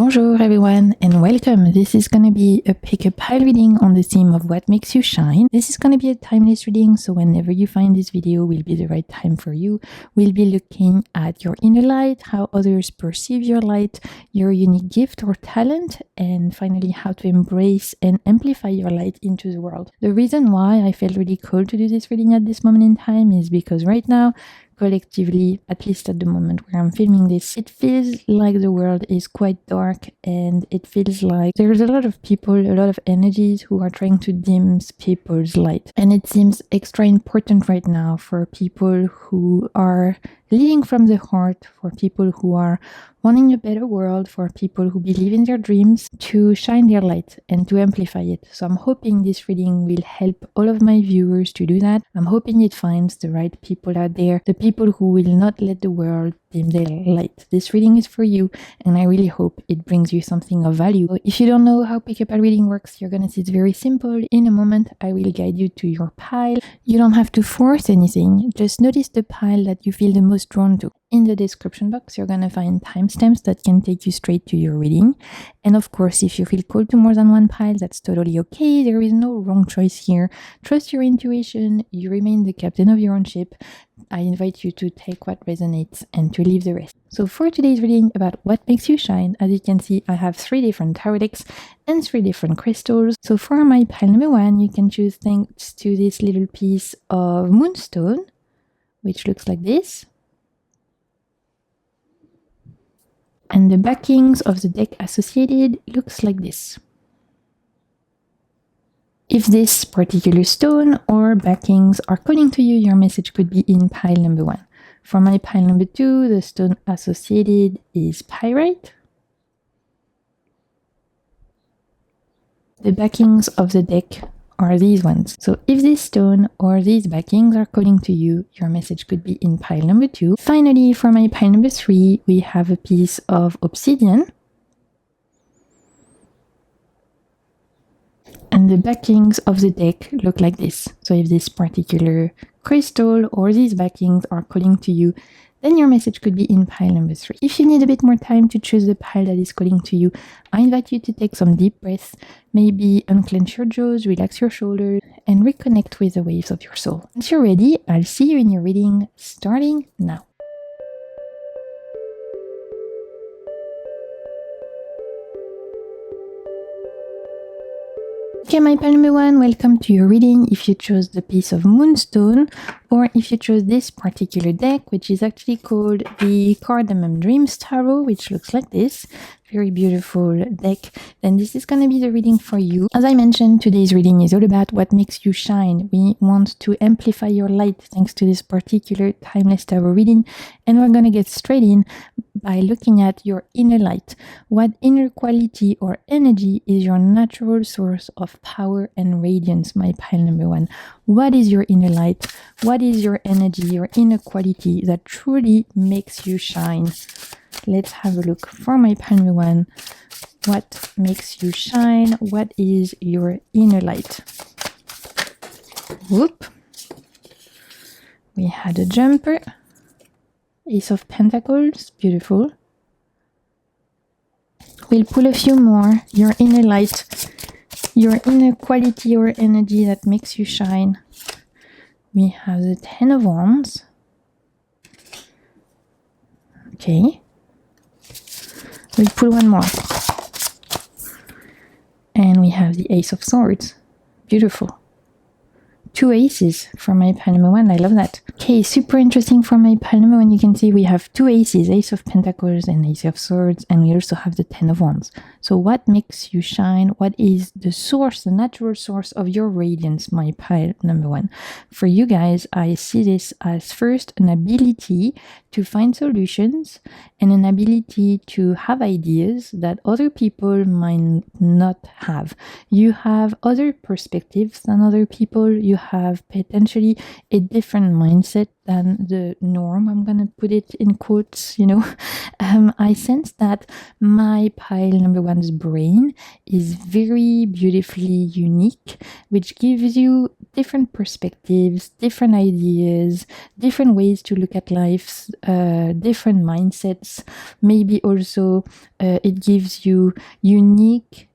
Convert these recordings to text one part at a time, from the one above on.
Bonjour everyone and welcome. This is going to be a pick-up pile reading on the theme of what makes you shine. This is going to be a timeless reading, so whenever you find this video will be the right time for you. We'll be looking at your inner light, how others perceive your light, your unique gift or talent, and finally how to embrace and amplify your light into the world. The reason why I felt really called to do this reading at this moment in time is because right now, collectively, at least at the moment where I'm filming this, it feels like the world is quite dark and it feels like there's a lot of people, a lot of energies who are trying to dim people's light. And it seems extra important right now for people who are leading from the heart, for people who are wanting a better world, for people who believe in their dreams, to shine their light and to amplify it. So I'm hoping this reading will help all of my viewers to do that. I'm hoping it finds the right people out there, the people who will not let the world dim their light. This reading is for you, and I really hope it brings you something of value. If you don't know how pick-up a reading works, you're gonna see it's very simple. In a moment, I will guide you to your pile. You don't have to force anything, just notice the pile that you feel the most drawn to. In the description box, you're gonna find timestamps that can take you straight to your reading. And of course, if you feel called to more than one pile, that's totally okay. There is no wrong choice here. Trust your intuition. You remain the captain of your own ship. I invite you to take what resonates and to leave the rest. So for today's reading about what makes you shine, as you can see, I have 3 different tarot decks and 3 different crystals. So for my pile number 1, you can choose thanks to this little piece of moonstone, which looks like this. And the backings of the deck associated looks like this. If this particular stone or backings are calling to you, your message could be in pile number 1. For my pile number 2, the stone associated is pyrite. The backings of the deck are these ones. So if this stone or these backings are calling to you, your message could be in pile number 2. Finally, for my pile number 3, we have a piece of obsidian. And the backings of the deck look like this. So if this particular crystal or these backings are calling to you, then your message could be in pile number 3. If you need a bit more time to choose the pile that is calling to you, I invite you to take some deep breaths, maybe unclench your jaws, relax your shoulders, and reconnect with the waves of your soul. Once you're ready, I'll see you in your reading starting now. Okay, my pile number 1, welcome to your reading. If you chose the piece of moonstone, or if you chose this particular deck, which is actually called the Cardamom Dreams Tarot, which looks like this, very beautiful deck, then this is going to be the reading for you. As I mentioned, today's reading is all about what makes you shine. We want to amplify your light thanks to this particular timeless tarot reading, and we're going to get straight in by looking at your inner light. What inner quality or energy is your natural source of power and radiance, my pile number 1? What is your inner light? What is your energy, your inner quality that truly makes you shine? Let's have a look for my pile number 1. What makes you shine? What is your inner light? Whoop. We had a jumper. Ace of Pentacles, beautiful. We'll pull a few more. Your inner light, your inner quality or energy that makes you shine. We have the 10 of Wands. Okay. We'll pull one more. And we have the Ace of Swords. Beautiful. 2 aces for my pile number 1. I love that. Okay, super interesting for my pile number 1. You can see we have 2 aces, Ace of Pentacles and Ace of Swords, and we also have the 10 of Wands. So what makes you shine? What is the source, the natural source of your radiance, my pile number 1? For you guys, I see this as first an ability to find solutions and an ability to have ideas that other people might not have. You have other perspectives than other people. You have potentially a different mindset than the norm. I'm gonna put it in quotes, I sense that my pile number one's brain is very beautifully unique, which gives you different perspectives, different ideas, different ways to look at life, different mindsets. Maybe also it gives you unique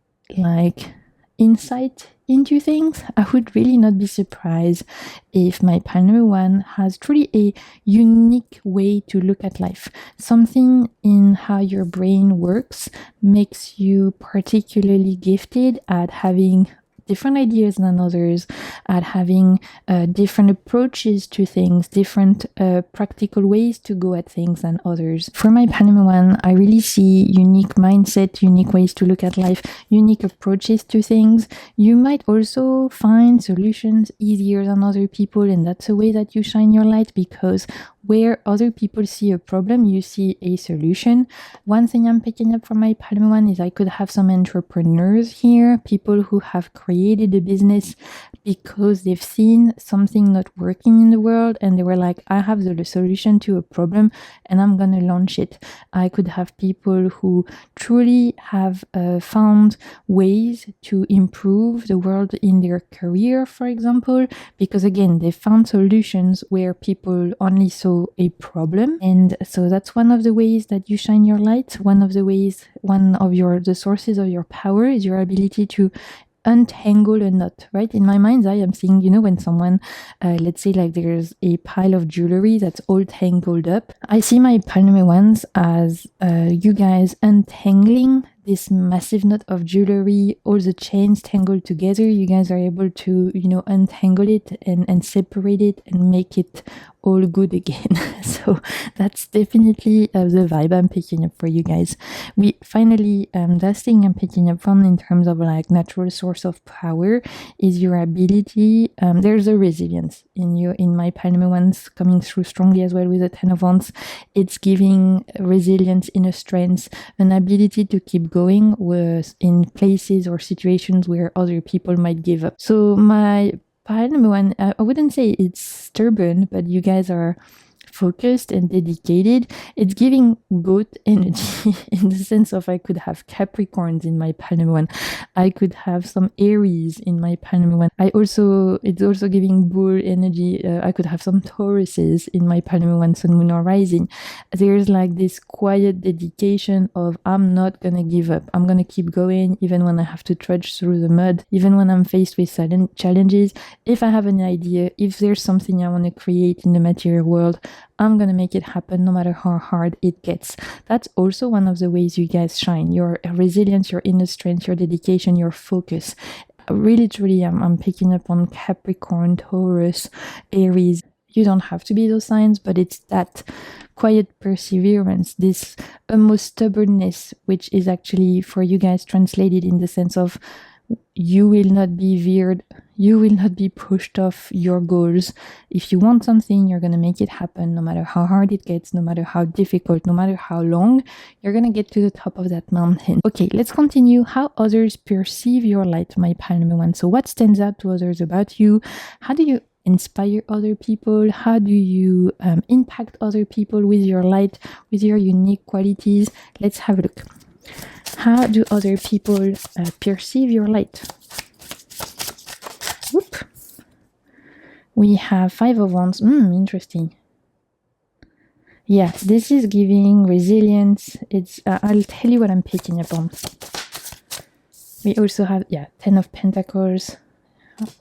insight into things. I would really not be surprised if my pile number one has truly a unique way to look at life. Something in how your brain works makes you particularly gifted at having different ideas than others, at having different approaches to things, different practical ways to go at things than others. For my pile number one, I really see unique mindset, unique ways to look at life, unique approaches to things. You might also find solutions easier than other people, and that's a way that you shine your light, because where other people see a problem, you see a solution. One thing I'm picking up from my pile number one is I could have some entrepreneurs here, people who have created a business because they've seen something not working in the world and they were like, I have the solution to a problem and I'm gonna launch it. I could have people who truly have found ways to improve the world in their career, for example, because again, they found solutions where people only saw a problem. And so that's one of the ways that you shine your light. One of the sources of your power is your ability to untangle a knot, right? In my mind's eye, I'm seeing, when someone, let's say there's a pile of jewelry that's all tangled up. I see my pile number ones as you guys untangling this massive knot of jewelry, all the chains tangled together. You guys are able to, untangle it and separate it and make it all good again. So that's definitely the vibe I'm picking up for you guys. We finally, last thing I'm picking up from in terms of natural source of power is your ability. There's a resilience in my pile number ones coming through strongly as well with the 10 of Wands. It's giving resilience, inner strength, an ability to keep going in places or situations where other people might give up. So my pile number one, I wouldn't say it's stubborn, but you guys are focused and dedicated. It's giving goat energy in the sense of I could have Capricorns in my pile number one. I could have some Aries in my pile number one. It's also giving bull energy. I could have some Tauruses in my pile number one, sun, moon, or rising. There's this quiet dedication of I'm not gonna give up. I'm gonna keep going even when I have to trudge through the mud, even when I'm faced with silent challenges. If I have an idea, if there's something I want to create in the material world, I'm gonna make it happen no matter how hard it gets. That's also one of the ways you guys shine. Your resilience, your inner strength, your dedication, your focus. Really, truly, I'm picking up on Capricorn, Taurus, Aries. You don't have to be those signs, but it's that quiet perseverance, this almost stubbornness, which is actually for you guys translated in the sense of you will not be veered, you will not be pushed off your goals. If you want something, you're going to make it happen no matter how hard it gets, no matter how difficult, no matter how long, you're going to get to the top of that mountain. Okay, let's continue. How others perceive your light, my pile number one. So what stands out to others about you? How do you inspire other people? How do you impact other people with your light, with your unique qualities? Let's have a look. How do other people perceive your light? Whoop. We have 5 of Wands. Interesting. Yeah, this is giving resilience. It's I'll tell you what I'm picking up on. We also have 10 of Pentacles.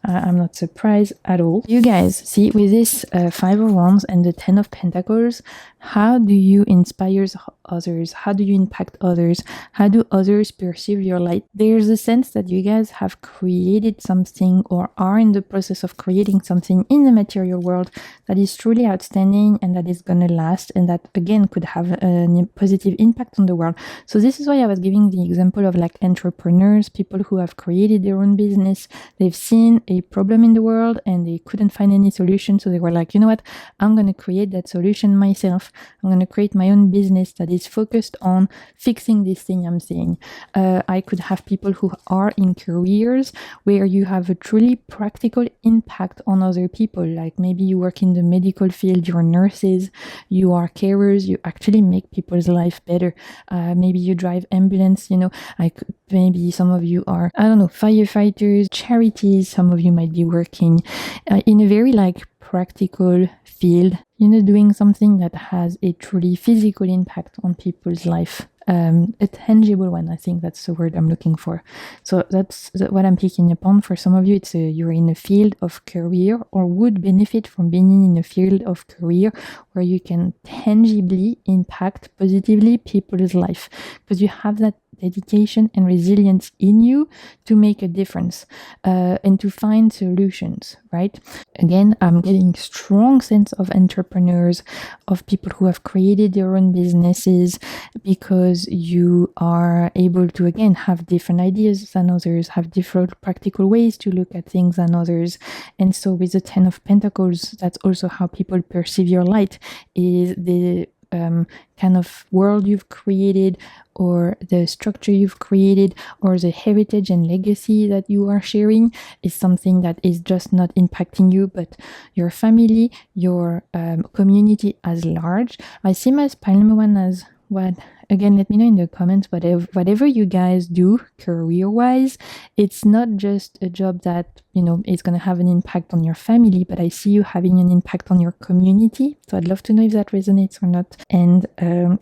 I'm not surprised at all. You guys see with this 5 of Wands and the 10 of Pentacles, how do you inspire others? How do you impact others? How do others perceive your light? There's a sense that you guys have created something or are in the process of creating something in the material world that is truly outstanding and that is going to last, and that again could have a positive impact on the world. So this is why I was giving the example of entrepreneurs, people who have created their own business. They've seen a problem in the world and they couldn't find any solution, so they were like, you know what, I'm going to create that solution myself. I'm going to create my own business that is focused on fixing this thing I'm saying. I could have people who are in careers where you have a truly practical impact on other people. Like maybe you work in the medical field, you're nurses, you are carers, you actually make people's life better. Maybe you drive ambulance, maybe some of you are, firefighters, charities, some of you might be working in a very practical field, doing something that has a truly physical impact on people's life. A tangible one, I think that's the word I'm looking for. So that's what I'm picking up on. For some of you, it's you're in a field of career or would benefit from being in a field of career where you can tangibly impact positively people's life because you have that dedication and resilience in you to make a difference and to find solutions, right? Again, I'm getting strong sense of entrepreneurs, of people who have created their own businesses because you are able to, again, have different ideas than others, have different practical ways to look at things than others. And so with the 10 of Pentacles, that's also how people perceive your light, is the kind of world you've created or the structure you've created or the heritage and legacy that you are sharing is something that is just not impacting you, but your family, your community as large. I see my pile number one as what, again, let me know in the comments, whatever you guys do career-wise, it's not just a job that, is going to have an impact on your family, but I see you having an impact on your community. So I'd love to know if that resonates or not. And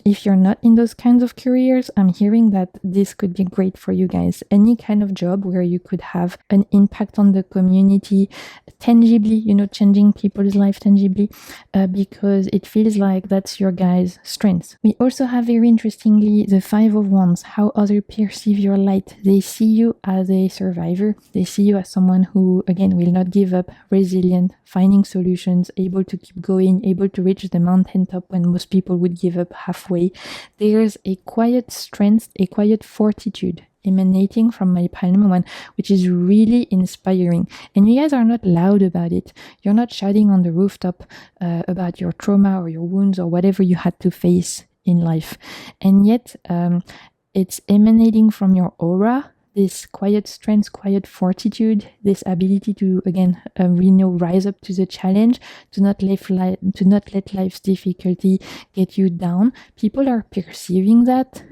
if you're not in those kinds of careers, I'm hearing that this could be great for you guys. Any kind of job where you could have an impact on the community tangibly, changing people's life tangibly, because it feels like that's your guys' strengths. We also have very interestingly the 5 of Wands, how others perceive your light. They see you as a survivor. They see you as someone who, again, will not give up, resilient, finding solutions, able to keep going, able to reach the mountaintop when most people would give up halfway. There's a quiet strength, a quiet fortitude emanating from my pile number one, which is really inspiring. And you guys are not loud about it. You're not shouting on the rooftop about your trauma or your wounds or whatever you had to face in life. And yet it's emanating from your aura, this quiet strength, quiet fortitude, this ability to, again, rise up to the challenge, to not let life's difficulty get you down. People are perceiving that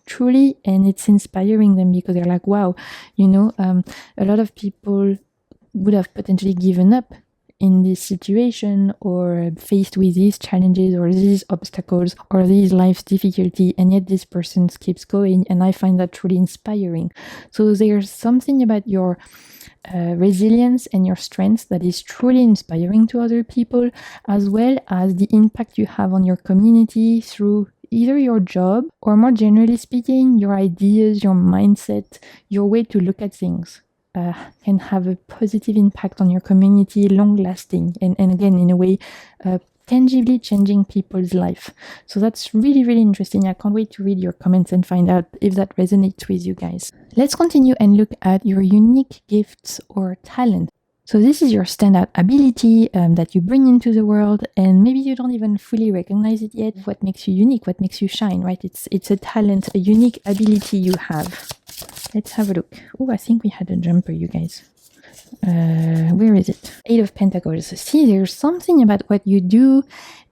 truly, and it's inspiring them because they're like, wow, a lot of people would have potentially given up in this situation or faced with these challenges or these obstacles or these life's difficulty, and yet this person keeps going, and I find that truly inspiring. So there's something about your resilience and your strength that is truly inspiring to other people, as well as the impact you have on your community through either your job or, more generally speaking, your ideas, your mindset, your way to look at things. Can have a positive impact on your community, long lasting, and again, in a way, tangibly changing people's life. So that's really, really interesting. I can't wait to read your comments and find out if that resonates with you guys. Let's continue and look at your unique gifts or talent. So this is your standout ability that you bring into the world, and maybe you don't even fully recognize it yet. What makes you unique, what makes you shine, right? It's a talent, a unique ability you have. Let's have a look. Oh, I think we had a jumper, you guys. Where is it? 8 of Pentacles. See, there's something about what you do.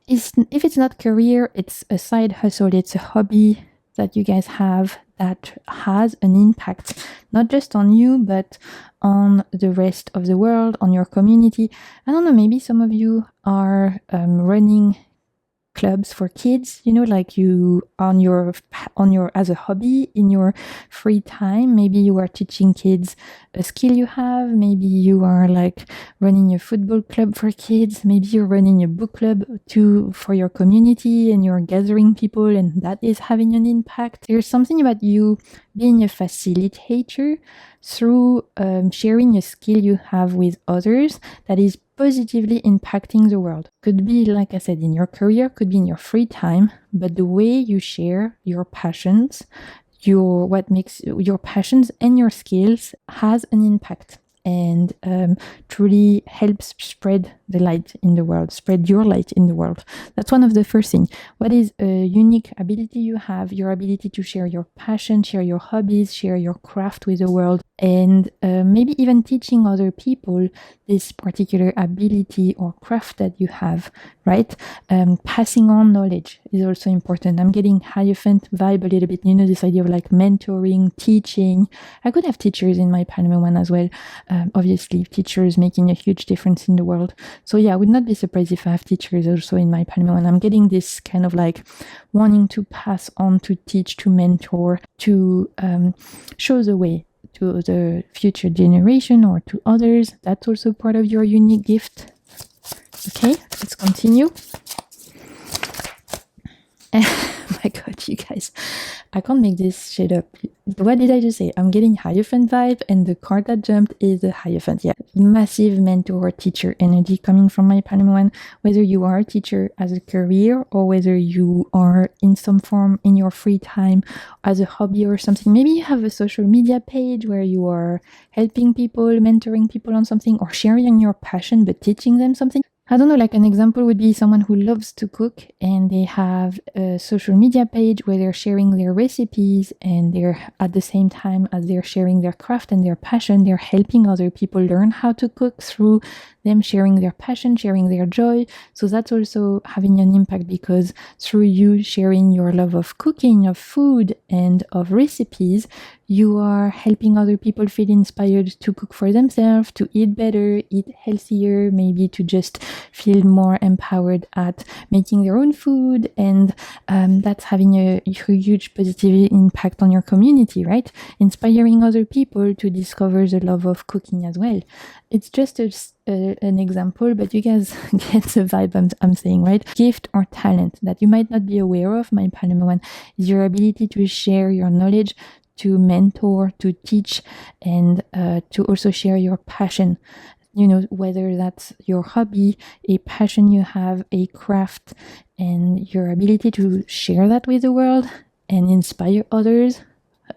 If it's not career, it's a side hustle, it's a hobby that you guys have that has an impact, not just on you, but on the rest of the world, on your community. I don't know, maybe some of you are running clubs for kids, like you on your as a hobby in your free time. Maybe you are teaching kids a skill you have. Maybe you are running a football club for kids. Maybe you're running a book club for your community, and you're gathering people, and that is having an impact. There's something about you being a facilitator through sharing a skill you have with others that is positively impacting the world. Could be, like I said, in your career, could be in your free time, but the way you share your passions, what makes your passions and your skills has an impact. and truly helps spread the light in the world, spread your light in the world. That's one of the first things. What is a unique ability you have? Your ability to share your passion, share your hobbies, share your craft with the world, and maybe even teaching other people this particular ability or craft that you have, right? Passing on knowledge is also important. I'm getting Hierophant vibe a little bit, this idea of like mentoring, teaching. I could have teachers in my Panama one as well. Obviously, teachers making a huge difference in the world. So yeah, I would not be surprised if I have teachers also in my Panama one. I'm getting this kind of like wanting to pass on, to teach, to mentor, to show the way to the future generation or to others. That's also part of your unique gift. Okay, let's continue. Oh my god, you guys, I can't make this shit up. What did I just say? I'm getting Hierophant vibe, and the card that jumped is the Hierophant. Yeah, massive mentor teacher energy coming from my Panama one. Whether you are a teacher as a career or whether you are in some form in your free time as a hobby or something. Maybe you have a social media page where you are helping people, mentoring people on something, or sharing your passion but teaching them something. I don't know, like an example would be someone who loves to cook and they have a social media page where they're sharing their recipes, and they're at the same time as they're sharing their craft and their passion, they're helping other people learn how to cook through them sharing their passion, sharing their joy. So that's also having an impact, because through you sharing your love of cooking, of food, and of recipes, you are helping other people feel inspired to cook for themselves, to eat better, eat healthier, maybe to just feel more empowered at making their own food. And that's having a huge positive impact on your community, right? Inspiring other people to discover the love of cooking as well. It's just an example, but you guys get the vibe I'm saying, right? Gift or talent that you might not be aware of, my Panama one, is your ability to share your knowledge, to mentor, to teach, and to also share your passion. Whether that's your hobby, a passion you have, a craft, and your ability to share that with the world and inspire others.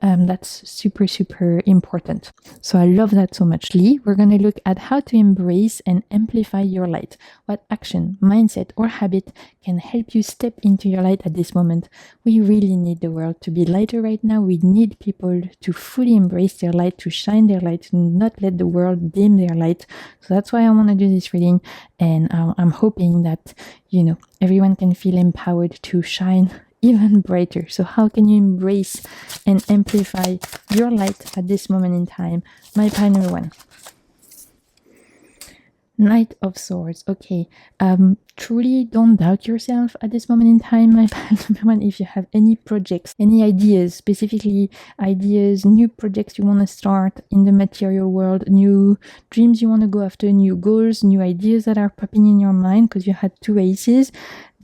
That's super, super important. So I love that so much, Lee. We're going to look at how to embrace and amplify your light. What action, mindset, or habit can help you step into your light at this moment. We really need the world to be lighter right now. We need people to fully embrace their light, to shine their light, to not let the world dim their light. So that's why I want to do this reading. And I'm hoping that, everyone can feel empowered to shine even brighter. So how can you embrace and amplify your light at this moment in time? My final one. Knight of Swords. Okay. Truly don't doubt yourself at this moment in time, my final one. If you have any projects, any ideas, specifically ideas, new projects you want to start in the material world, new dreams you want to go after, new goals, new ideas that are popping in your mind because you had 2 aces,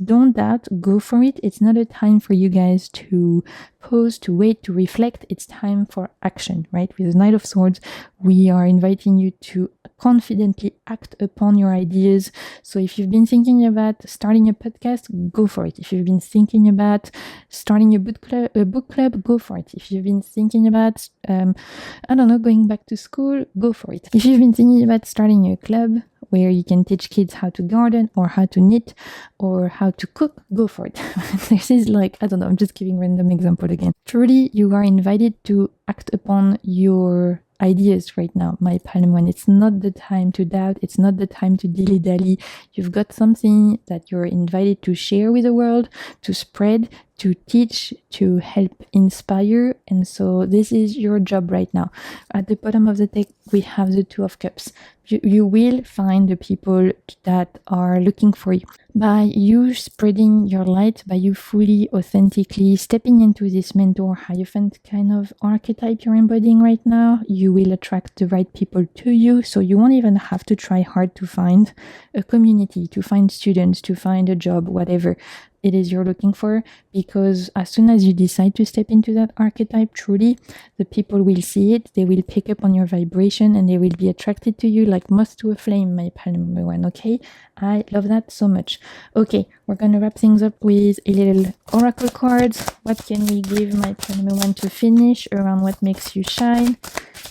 don't doubt, go for it. It's not a time for you guys to pause, to wait, to reflect. It's time for action, right? With the Knight of Swords, we are inviting you to confidently act upon your ideas. So if you've been thinking about starting a podcast, go for it. If you've been thinking about starting a book club, go for it. If you've been thinking about, going back to school, go for it. If you've been thinking about starting a club where you can teach kids how to garden or how to knit or how to cook, go for it. This is I'm just giving random example again. Truly, you are invited to act upon your ideas right now, my Palm one. It's not the time to doubt. It's not the time to dilly-dally. You've got something that you're invited to share with the world, to spread, to teach, to help inspire. And so this is your job right now. At the bottom of the deck, we have the Two of Cups. You will find the people that are looking for you. By you spreading your light, by you fully, authentically stepping into this mentor Hierophant kind of archetype you're embodying right now, you will attract the right people to you. So you won't even have to try hard to find a community, to find students, to find a job, whatever it is you're looking for, because as soon as you decide to step into that archetype, truly, the people will see it, they will pick up on your vibration, and they will be attracted to you like moth to a flame, my Palm one, okay? I love that so much. Okay, we're gonna wrap things up with a little oracle cards. What can we give my Palm one to finish around what makes you shine?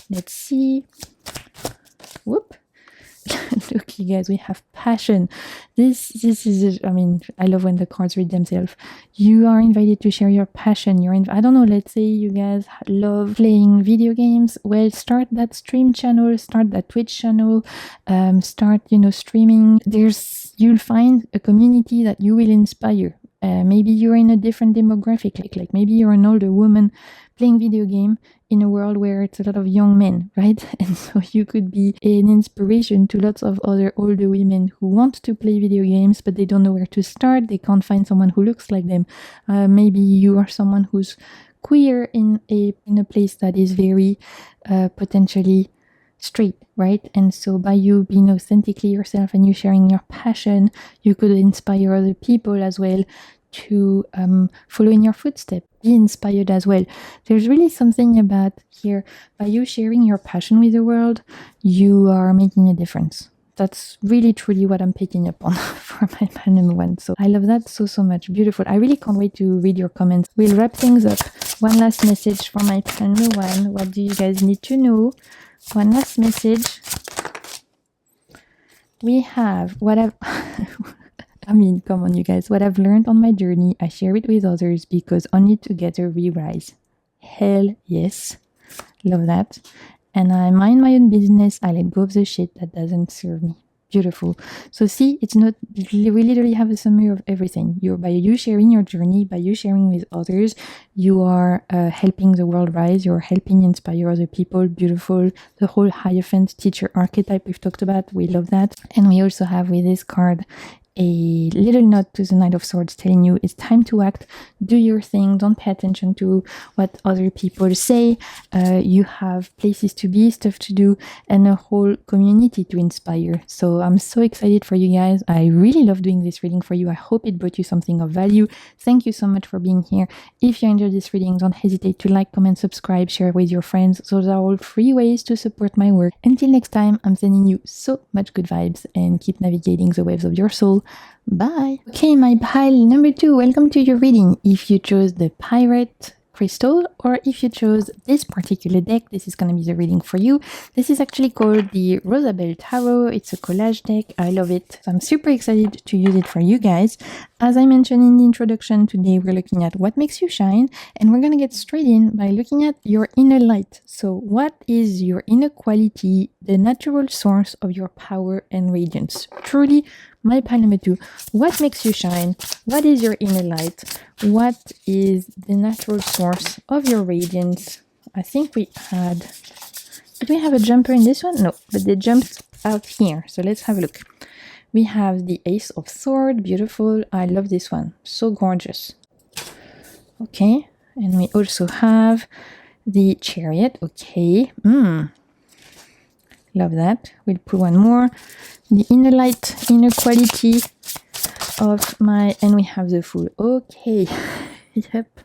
Let's see. Look, you guys, we have passion. This is, I mean, I love when the cards read themselves. You are invited to share your passion. I don't know, let's say you guys love playing video games. Well, start that stream channel, start that Twitch channel, start, streaming. You'll find a community that you will inspire. Maybe you're in a different demographic, like maybe you're an older woman playing video game in a world where it's a lot of young men, right? And so you could be an inspiration to lots of other older women who want to play video games, but they don't know where to start. They can't find someone who looks like them. Maybe you are someone who's queer in a place that is very potentially straight, right? And so by you being authentically yourself and you sharing your passion, you could inspire other people as well to follow in your footsteps, be inspired as well. There's really something about here, by you sharing your passion with the world, you are making a difference. That's really truly what I'm picking up on for my pile number 1. So I love that so much. Beautiful. I really can't wait to read your comments. We'll wrap things up. One last message for my pile number 1. What do you guys need to know? One last message. We have what I've I mean, come on, you guys. What I've learned on my journey, I share it with others because only together we rise. Hell yes. Love that. And I mind my own business. I let go of the shit that doesn't serve me. Beautiful. So see, it's not, we literally have a summary of everything. By you sharing your journey, by you sharing with others, you are helping the world rise. You're helping inspire other people. Beautiful. The whole Hierophant teacher archetype we've talked about. We love that. And we also have with this card a little note to the Knight of Swords telling you it's time to act, do your thing, don't pay attention to what other people say. You have places to be, stuff to do, and a whole community to inspire. So I'm so excited for you guys. I really love doing this reading for you. I hope it brought you something of value. Thank you so much for being here. If you enjoyed this reading, don't hesitate to like, comment, subscribe, share with your friends. Those are all free ways to support my work. Until next time, I'm sending you so much good vibes and keep navigating the waves of your soul. Bye. Okay, my pile number 2. Welcome to your reading. If you chose the Pirate crystal or if you chose this particular deck, this is going to be the reading for you. This is actually called the Rosabelle Tarot. It's a collage deck. I love it. So I'm super excited to use it for you guys. As I mentioned in the introduction, today we're looking at what makes you shine, and we're going to get straight in by looking at your inner light. So what is your inner quality, the natural source of your power and radiance? Truly, my pile number 2, what makes you shine? What is your inner light? What is the natural source of your radiance? I think did we have a jumper in this one? No, but they jumped out here. So let's have a look. We have the Ace of Swords, beautiful. I love this one, so gorgeous. Okay, and we also have the Chariot, okay. Love that. We'll put one more. The inner light, inner quality of and we have the Fool. Okay. Yep.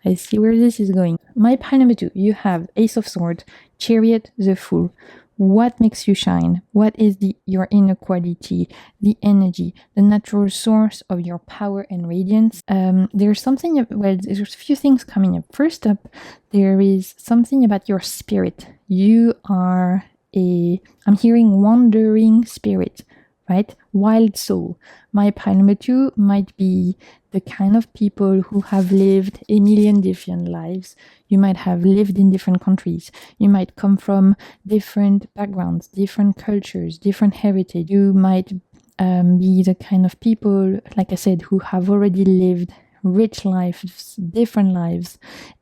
I see where this is going. My pile number 2, you have Ace of Swords, Chariot, the Fool. What makes you shine? What is your inner quality, the energy, the natural source of your power and radiance? There's a few things coming up. First up, there is something about your spirit. You are I'm hearing wandering spirit, right? Wild soul. My pile number 2 might be the kind of people who have lived a million different lives. You might have lived in different countries. You might come from different backgrounds, different cultures, different heritage. You might be the kind of people, like I said, who have already lived rich lives, different lives,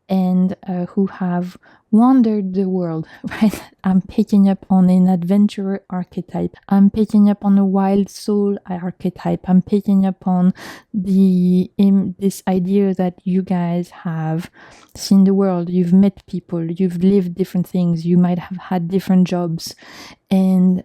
and who have wandered the world, right? I'm picking up on an adventurer archetype. I'm picking up on a wild soul archetype. I'm picking up on this idea that you guys have seen the world. You've met people. You've lived different things. You might have had different jobs, and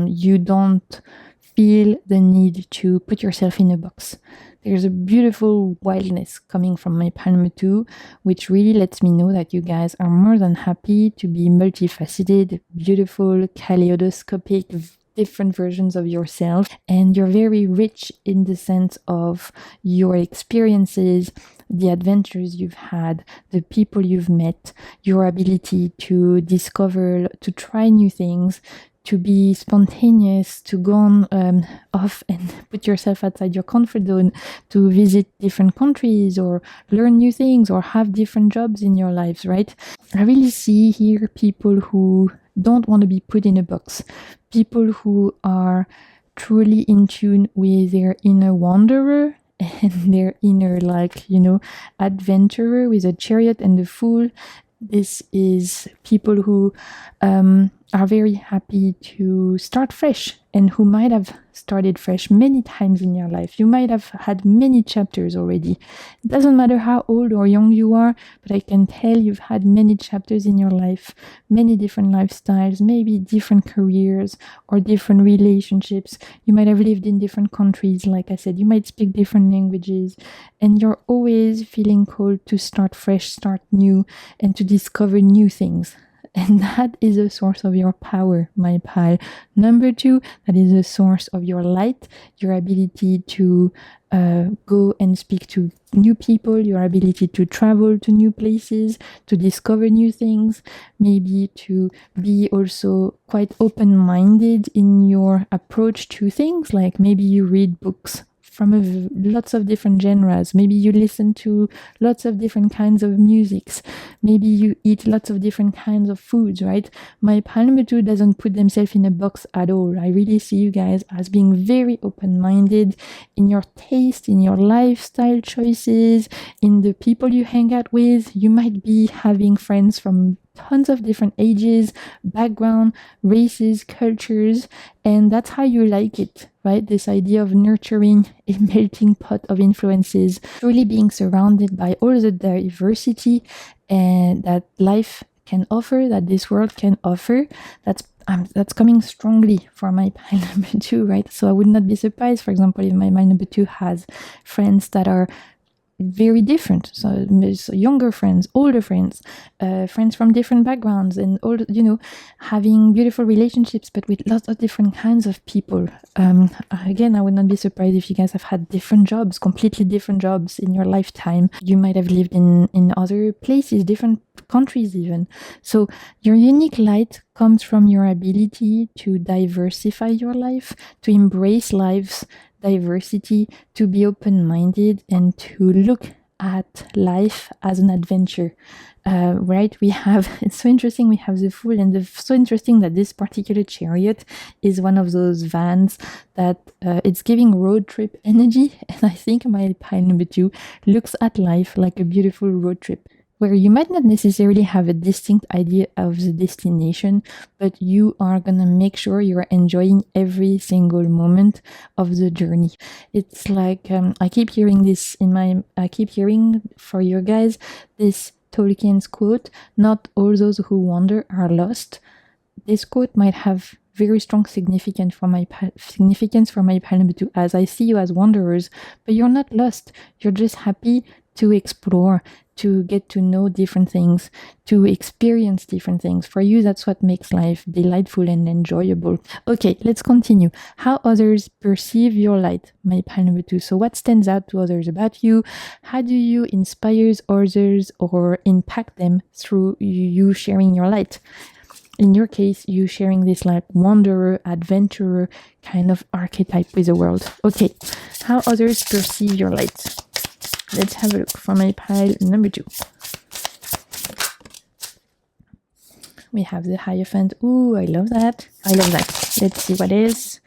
you don't feel the need to put yourself in a box. There's a beautiful wildness coming from my pile number 2, which really lets me know that you guys are more than happy to be multifaceted, beautiful, kaleidoscopic, different versions of yourself. And you're very rich in the sense of your experiences, the adventures you've had, the people you've met, your ability to discover, to try new things, to be spontaneous, to go on off and put yourself outside your comfort zone, to visit different countries or learn new things or have different jobs in your lives, right? I really see here people who don't want to be put in a box, people who are truly in tune with their inner wanderer and their inner, like, adventurer with a chariot and a fool. This is people who are very happy to start fresh and who might have started fresh many times in your life. You might have had many chapters already. It doesn't matter how old or young you are, but I can tell you've had many chapters in your life, many different lifestyles, maybe different careers or different relationships. You might have lived in different countries, like I said. You might speak different languages, and you're always feeling called to start fresh, start new, and to discover new things. And that is a source of your power, my pal. Number 2, that is a source of your light, your ability to go and speak to new people, your ability to travel to new places, to discover new things, maybe to be also quite open-minded in your approach to things, like maybe you read books from lots of different genres. Maybe you listen to lots of different kinds of musics. Maybe you eat lots of different kinds of foods, right? My pal number 2 doesn't put themselves in a box at all. I really see you guys as being very open-minded in your taste, in your lifestyle choices, in the people you hang out with. You might be having friends from tons of different ages, background, races, cultures, and that's how you like it, right? This idea of nurturing a melting pot of influences, truly being surrounded by all the diversity and that life can offer, that this world can offer. That's coming strongly for my pile number 2, right? So I would not be surprised, for example, if my pile number 2 has friends that are very different, so younger friends, older friends, friends from different backgrounds, and all, having beautiful relationships, but with lots of different kinds of people. Again, I would not be surprised if you guys have had different jobs, completely different jobs in your lifetime. You might have lived in other places, different countries even. So your unique light comes from your ability to diversify your life, to embrace life's diversity, to be open-minded, and to look at life as an adventure. Right? It's so interesting, we have the fool, and it's so interesting that this particular chariot is one of those vans that it's giving road trip energy, and I think my pile number 2 looks at life like a beautiful road trip, where you might not necessarily have a distinct idea of the destination, but you are gonna make sure you're enjoying every single moment of the journey. It's like, I keep hearing for you guys, this Tolkien's quote, "Not all those who wander are lost." This quote might have very strong significance for my pile number 2, as I see you as wanderers, but you're not lost. You're just happy to explore, to get to know different things, to experience different things. For you, that's what makes life delightful and enjoyable. Okay, let's continue. How others perceive your light, my pile number 2. So what stands out to others about you? How do you inspire others or impact them through you sharing your light? In your case, you sharing this like wanderer, adventurer kind of archetype with the world. Okay, how others perceive your light. Let's have a look for my pile number 2. We have the Hierophant. Ooh, I love that. Let's see what else.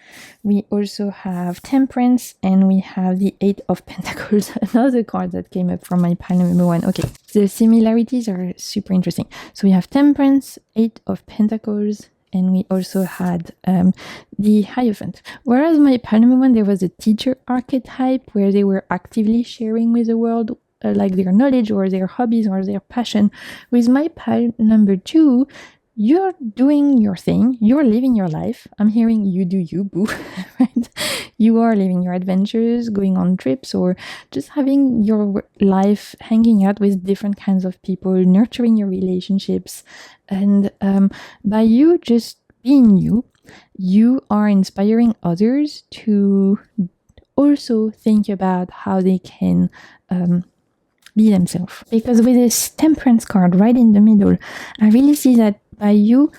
We also have Temperance, and we have the 8 of Pentacles, another card that came up from my pile number 1. Okay, the similarities are super interesting. So we have Temperance, 8 of Pentacles, and we also had the Hierophant. Whereas my pile number 1, there was a teacher archetype where they were actively sharing with the world like their knowledge or their hobbies or their passion. With my pile number 2, you're doing your thing, you're living your life. I'm hearing you do you, boo, right? You are living your adventures, going on trips, or just having your life, hanging out with different kinds of people, nurturing your relationships. And by you just being you are inspiring others to also think about how they can be themselves. Because with this Temperance card right in the middle, I really see that by you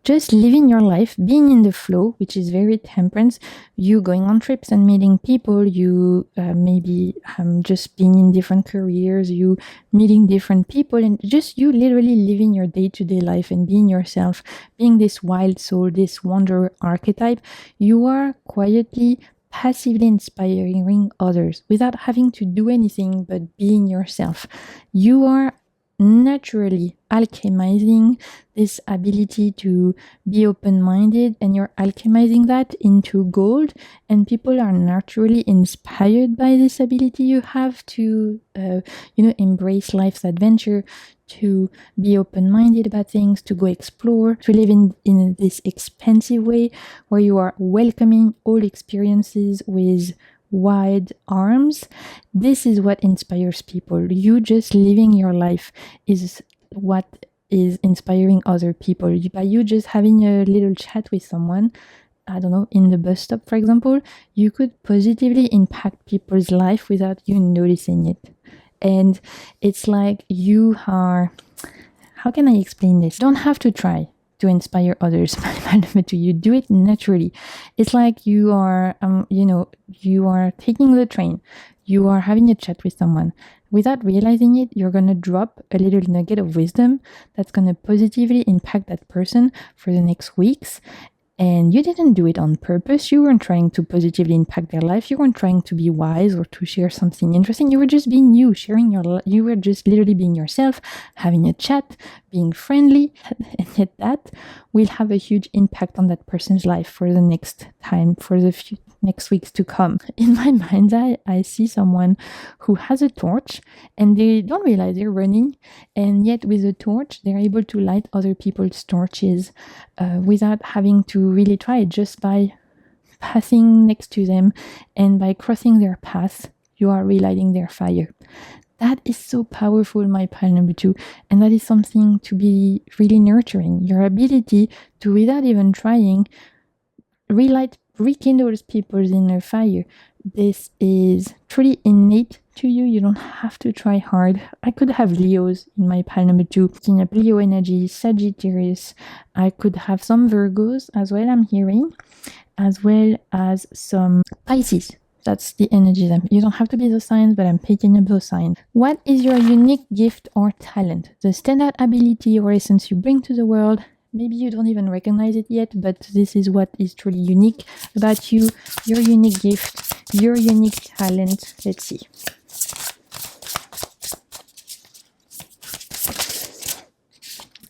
just living your life, being in the flow, which is very temperance, you going on trips and meeting people, you maybe just being in different careers, you meeting different people, and just you literally living your day-to-day life and being yourself, being this wild soul, this wanderer archetype. You are quietly, passively inspiring others without having to do anything but being yourself. You are naturally alchemizing this ability to be open-minded, and you're alchemizing that into gold, and people are naturally inspired by this ability you have to embrace life's adventure, to be open-minded about things, to go explore, to live in this expansive way where you are welcoming all experiences with wide arms. This is what inspires people. You just living your life is what is inspiring other people. By you just having a little chat with someone, I don't know, in the bus stop, for example, you could positively impact people's life without you noticing it. And it's like you are, how can I explain this? Don't have to try to inspire others. You do it naturally. It's like you are, you are taking the train, you are having a chat with someone. Without realizing it, you're going to drop a little nugget of wisdom that's going to positively impact that person for the next weeks. And you didn't do it on purpose. You weren't trying to positively impact their life. You weren't trying to be wise or to share something interesting. You were just being you, you were just literally being yourself, having a chat, being friendly. And yet that will have a huge impact on that person's life for the next time, for the next weeks to come. In my mind's eye, I see someone who has a torch and they don't realize they're running, and yet with a torch they're able to light other people's torches without having to really try it, just by passing next to them and by crossing their path. You are relighting their fire. That is so powerful, my pile number 2, and that is something to be really nurturing. Your ability to, without even trying, rekindles people's inner fire. This is truly innate to you. You don't have to try hard. I could have Leos in my pile number 2, picking up Leo energy, Sagittarius. I could have some Virgos as well, I'm hearing, as well as some Pisces. That's the energy. You don't have to be those signs, but I'm picking up those signs. What is your unique gift or talent? The standout ability or essence you bring to the world. Maybe you don't even recognize it yet, but this is what is truly unique about you, your unique gift, your unique talent. Let's see.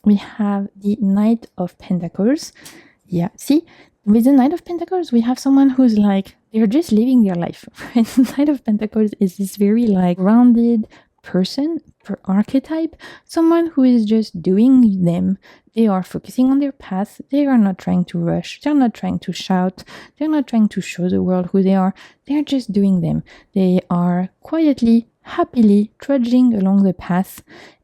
We have the Knight of Pentacles. Yeah, see, with the Knight of Pentacles, we have someone who's like, they're just living their life. And the Knight of Pentacles is this very like grounded person, per archetype, someone who is just doing them. They are focusing on their path. They are not trying to rush. They're not trying to shout. They're not trying to show the world who they are. They're just doing them. They are quietly, happily trudging along the path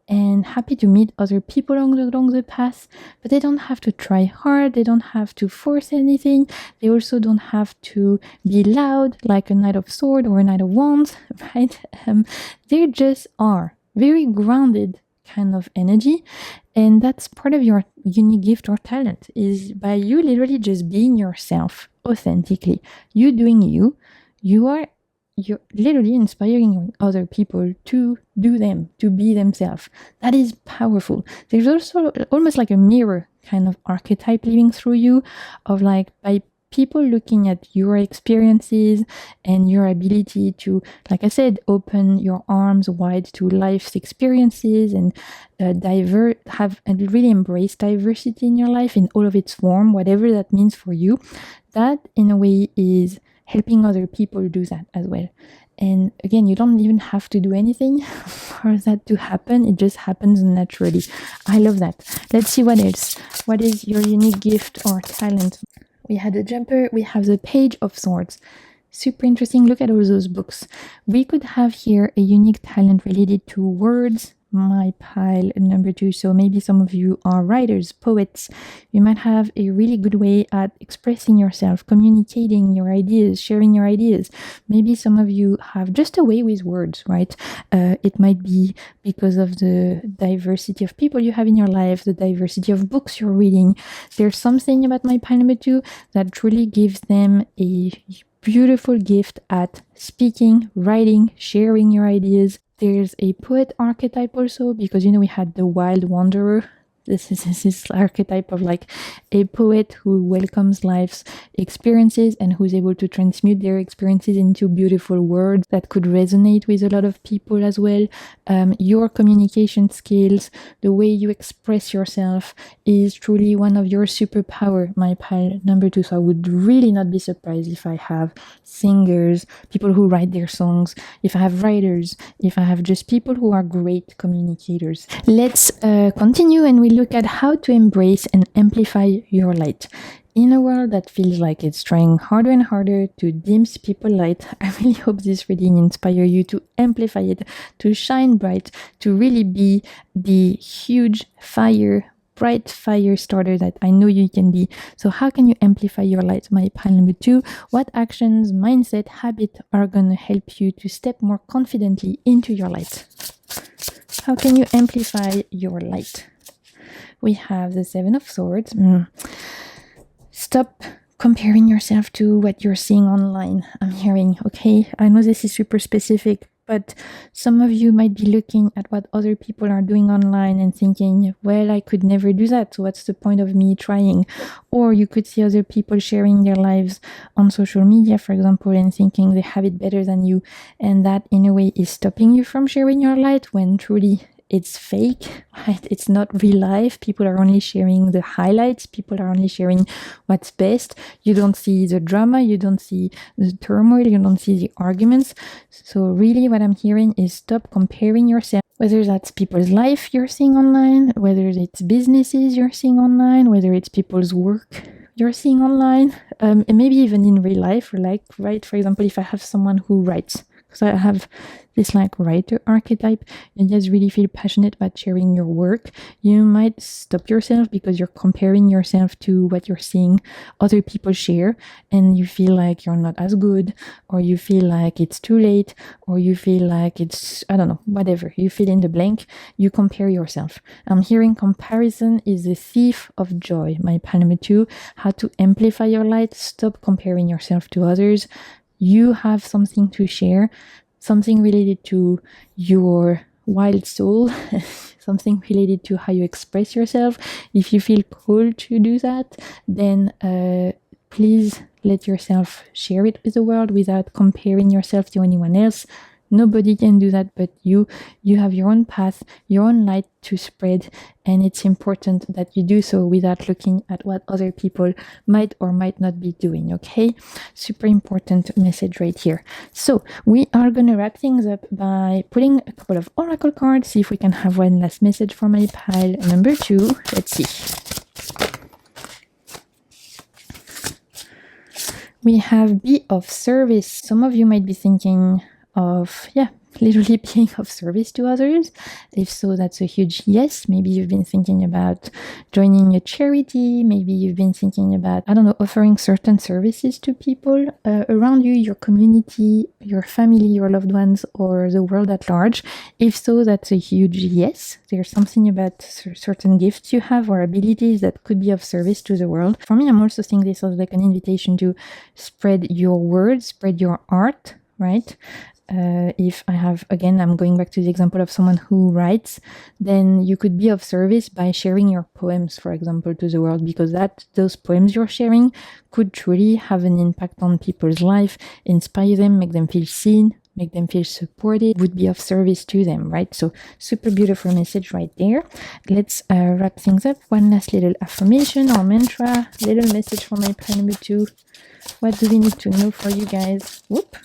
and happy to meet other people along the path, but they don't have to try hard. They don't have to force anything. They also don't have to be loud like a Knight of Swords or a Knight of Wands, right? They just are very grounded kind of energy, and that's part of your unique gift or talent, is by you literally just being yourself authentically. You doing you, you're literally inspiring other people to do them, to be themselves. That is powerful. There's also almost like a mirror kind of archetype living through you, of like, by people looking at your experiences and your ability to, like I said, open your arms wide to life's experiences and have and really embrace diversity in your life in all of its form, whatever that means for you. That in a way is helping other people do that as well. And again, you don't even have to do anything for that to happen. It just happens naturally. I love that. Let's see what else. What is your unique gift or talent? We had a jumper. We have the Page of Swords. Super interesting. Look at all those books. We could have here a unique talent related to words, my pile number 2. So maybe some of you are writers, poets. You might have a really good way at expressing yourself, communicating your ideas, sharing your ideas. Maybe some of you have just a way with words, right? It might be because of the diversity of people you have in your life, the diversity of books you're reading. There's something about my pile number 2 that truly gives them a beautiful gift at speaking, writing, sharing your ideas. There's a poet archetype also, because we had the wild wanderer. This is this archetype of like a poet who welcomes life's experiences and who's able to transmute their experiences into beautiful words that could resonate with a lot of people as well. Your communication skills, the way you express yourself is truly one of your superpower, my pile number 2. So I would really not be surprised if I have singers, people who write their songs, if I have writers, if I have just people who are great communicators. Let's continue and we look at how to embrace and amplify your light. In a world that feels like it's trying harder and harder to dim people's light, I really hope this reading inspires you to amplify it, to shine bright, to really be the huge bright fire starter that I know you can be. So how can you amplify your light? My pile number 2, what actions, mindset, habit are going to help you to step more confidently into your light? How can you amplify your light? We have the 7 of Swords. Stop comparing yourself to what you're seeing online. I'm hearing, okay, I know this is super specific, but some of you might be looking at what other people are doing online and thinking, well, I could never do that, so what's the point of me trying? Or you could see other people sharing their lives on social media, for example, and thinking they have it better than you, and that in a way is stopping you from sharing your light when truly it's fake, right? It's not real life. People are only sharing the highlights. People are only sharing what's best. You don't see the drama. You don't see the turmoil. You don't see the arguments. So really what I'm hearing is stop comparing yourself, whether that's people's life you're seeing online, whether it's businesses you're seeing online, whether it's people's work you're seeing online, and maybe even in real life, or like, right, for example, if I have someone who writes, because I have this like writer archetype, you just really feel passionate about sharing your work, you might stop yourself because you're comparing yourself to what you're seeing other people share, and you feel like you're not as good, or you feel like it's too late, or you feel like it's, I don't know, whatever, you fill in the blank, you compare yourself. I'm hearing comparison is the thief of joy, my pile number 2. How to amplify your light, stop comparing yourself to others. You have something to share, something related to your wild soul, something related to how you express yourself. If you feel called to do that, then please let yourself share it with the world without comparing yourself to anyone else. Nobody can do that but you. You have your own path, your own light to spread, and it's important that you do so without looking at what other people might or might not be doing, okay? Super important message right here. So we are going to wrap things up by putting a couple of oracle cards, see if we can have one last message for my pile number 2. Let's see. We have be of service. Some of you might be thinking of, literally being of service to others. If so, that's a huge yes. Maybe you've been thinking about joining a charity. Maybe you've been thinking about, I don't know, offering certain services to people around you, your community, your family, your loved ones, or the world at large. If so, that's a huge yes. There's something about certain gifts you have or abilities that could be of service to the world. For me, I'm also seeing this as like an invitation to spread your words, spread your art, right? If I have, again, I'm going back to the example of someone who writes, then you could be of service by sharing your poems, for example, to the world, because those poems you're sharing could truly have an impact on people's life, inspire them, make them feel seen, make them feel supported, would be of service to them, right? So super beautiful message right there. Let's wrap things up. One last little affirmation or mantra, little message for my pile number 2. What do we need to know for you guys? Whoop.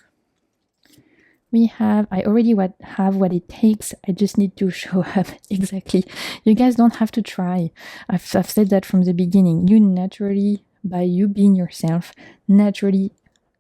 I already have what it takes. I just need to show up. Exactly. You guys don't have to try. I've said that from the beginning. You naturally, by you being yourself, naturally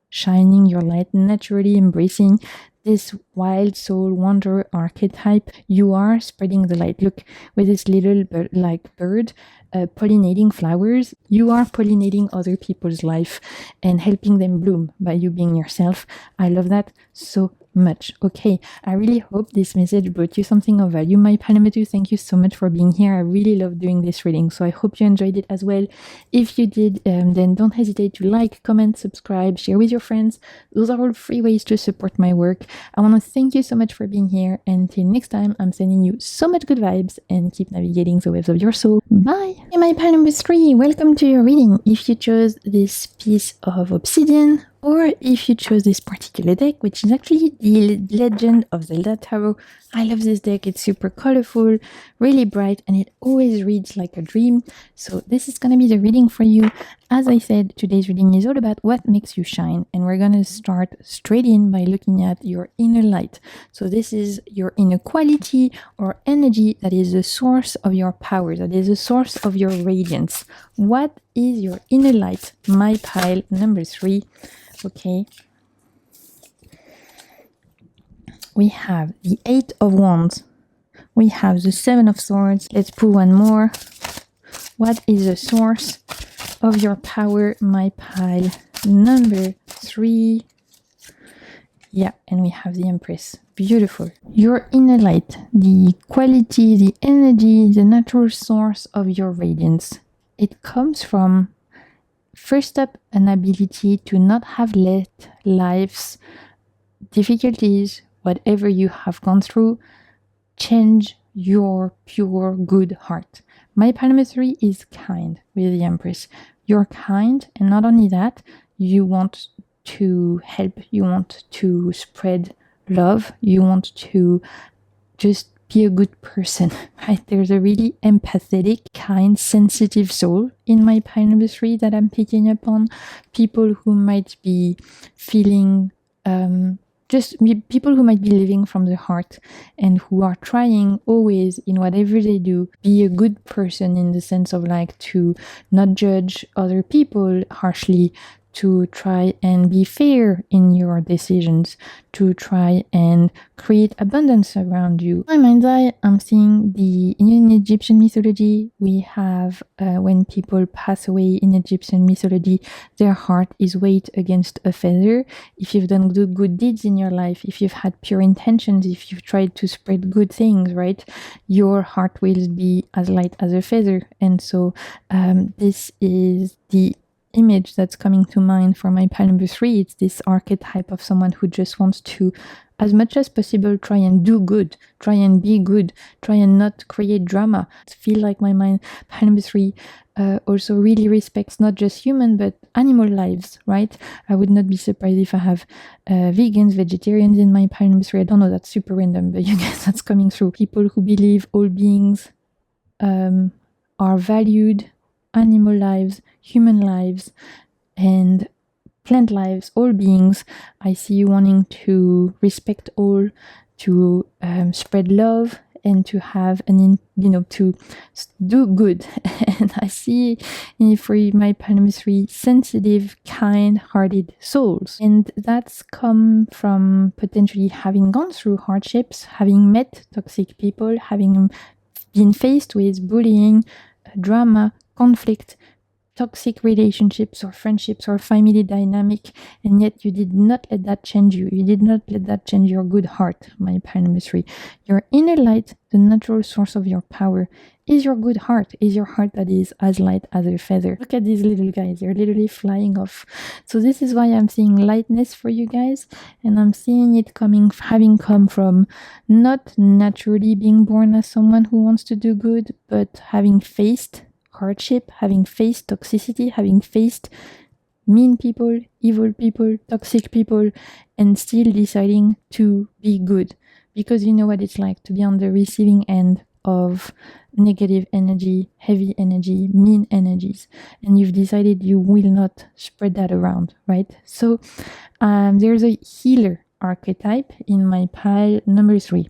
shining your light, naturally embracing this wild soul wanderer archetype, you are spreading the light. Look, with this little bird pollinating flowers, you are pollinating other people's life and helping them bloom by you being yourself. I love that so much. Okay, I really hope this message brought you something of value. My Panametu, thank you so much for being here. I really love doing this reading, so I hope you enjoyed it as well. If you did, then don't hesitate to like, comment, subscribe, share with your friends. Those are all free ways to support my work. I want to thank you so much for being here. Until next time, I'm sending you so much good vibes and keep navigating the waves of your soul. Bye! Hey, my pile number 3, welcome to your reading. If you chose this piece of obsidian, or if you chose this particular deck, which is actually the Legend of Zelda Tarot. I love this deck. It's super colorful, really bright, and it always reads like a dream. So this is going to be the reading for you. As I said, today's reading is all about what makes you shine. And we're going to start straight in by looking at your inner light. So this is your inner quality or energy that is the source of your power, that is the source of your radiance. What is your inner light? My pile number 3. Okay, we have the 8 of Wands. We have the 7 of Swords. Let's pull one more. What is the source of your power? My pile number 3. Yeah, and we have the Empress. Beautiful. Your inner light, the quality, the energy, the natural source of your radiance. It comes from, first up, an ability to not have let life's difficulties, whatever you have gone through, change your pure good heart. My pile number 3 is kind with the Empress. You're kind, and not only that, you want to help, you want to spread love, you want to just be a good person, right? There's a really empathetic, kind, sensitive soul in my pile number 3 that I'm picking up on. People who might be feeling, people who might be living from the heart and who are trying always in whatever they do, be a good person in the sense of like to not judge other people harshly, to try and be fair in your decisions, to try and create abundance around you. In my mind's eye, I'm seeing in Egyptian mythology, we have when people pass away in Egyptian mythology, their heart is weighed against a feather. If you've done good deeds in your life, if you've had pure intentions, if you've tried to spread good things, right, your heart will be as light as a feather. And so this is the image that's coming to mind for my pile number 3. It's this archetype of someone who just wants to, as much as possible, try and do good, try and be good, try and not create drama. I feel like my pile number 3 also really respects not just human but animal lives, right? I would not be surprised if I have vegans, vegetarians in my pile number 3. I don't know, that's super random, but you guys, that's coming through. People who believe all beings are valued, animal lives, human lives, and plant lives, all beings. I see you wanting to respect all, to spread love, and to have to do good. And I see for my pile number 3 sensitive, kind-hearted souls, and that's come from potentially having gone through hardships, having met toxic people, having been faced with bullying, drama, conflict, toxic relationships or friendships or family dynamic, and yet you did not let that change you. You did not let that change your good heart, my pile number 3. Your inner light, the natural source of your power, is your good heart, is your heart that is as light as a feather. Look at these little guys, they're literally flying off. So this is why I'm seeing lightness for you guys, and I'm seeing it having come from not naturally being born as someone who wants to do good, but having faced hardship, having faced toxicity, having faced mean people, evil people, toxic people, and still deciding to be good. Because you know what it's like to be on the receiving end of negative energy, heavy energy, mean energies, and you've decided you will not spread that around, right? So there's a healer archetype in my pile number 3.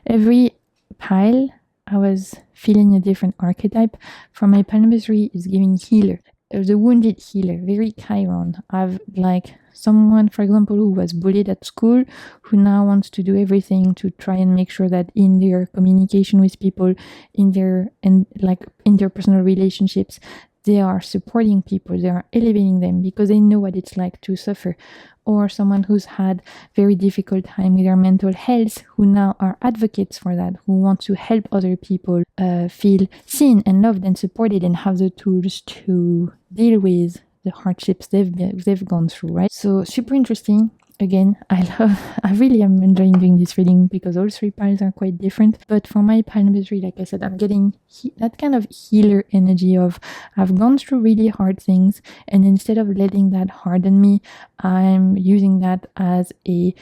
Every pile I was feeling a different archetype. For my pile number 3 is giving healer, the wounded healer, very Chiron. I've like someone, for example, who was bullied at school, who now wants to do everything to try and make sure that in their communication with people, in their interpersonal relationships, they are supporting people, they are elevating them because they know what it's like to suffer. Or someone who's had very difficult time with their mental health, who now are advocates for that, who want to help other people feel seen and loved and supported and have the tools to deal with the hardships they've gone through, right? So super interesting. Again, I really am enjoying doing this reading because all three piles are quite different. But for my pile number 3, like I said, I'm getting that kind of healer energy of I've gone through really hard things, and instead of letting that harden me, I'm using that as a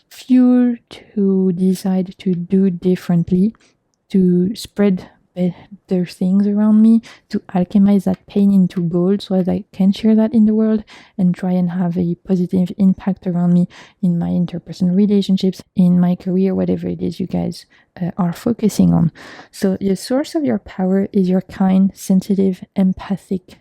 fuel to decide to do differently, to spread better things around me, to alchemize that pain into gold so that I can share that in the world and try and have a positive impact around me in my interpersonal relationships, in my career, whatever it is you guys are focusing on. So the source of your power is your kind, sensitive, empathic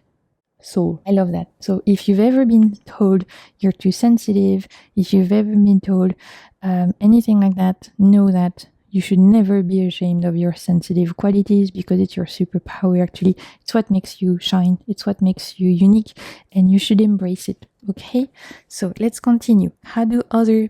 soul. I love that. So if you've ever been told you're too sensitive, if you've ever been told anything like that, know that you should never be ashamed of your sensitive qualities because it's your superpower. Actually, it's what makes you shine. It's what makes you unique, and you should embrace it. Okay? So let's continue. How do others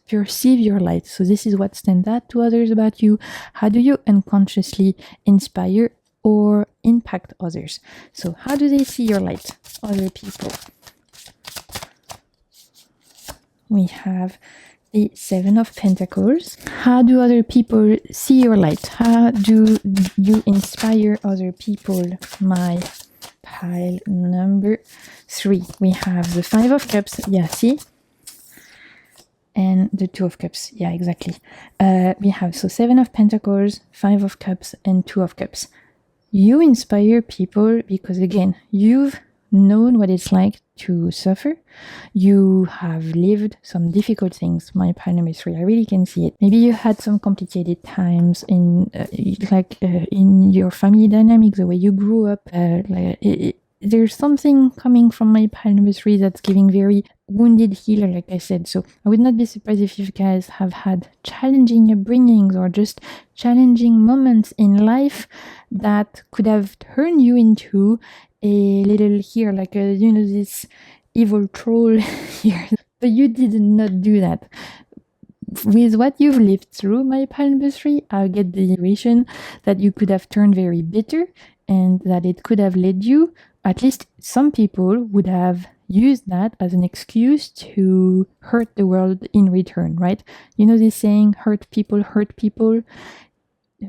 perceive your light? So this is what stands out to others about you. How do you unconsciously inspire or impact others? So how do they see your light? Other people. We have the 7 of Pentacles. How do other people see your light? How do you inspire other people? My pile number 3. We have the 5 of Cups. Yeah, see? And the 2 of Cups. Yeah, exactly. We have 7 of Pentacles, 5 of Cups, and 2 of Cups. You inspire people because, again, you've known what it's like to suffer. You have lived some difficult things. My pile number 3, I really can see it. Maybe you had some complicated times in in your family dynamic, the way you grew up. There's something coming from my pile number 3 that's giving very wounded healer, like I said. So I would not be surprised if you guys have had challenging upbringings or just challenging moments in life that could have turned you into a little here, like this evil troll here. But you did not do that. With what you've lived through, my pile number 3, I get the intuition that you could have turned very bitter and that it could have led you, at least some people would have used that as an excuse to hurt the world in return, right? You know this saying, hurt people, hurt people.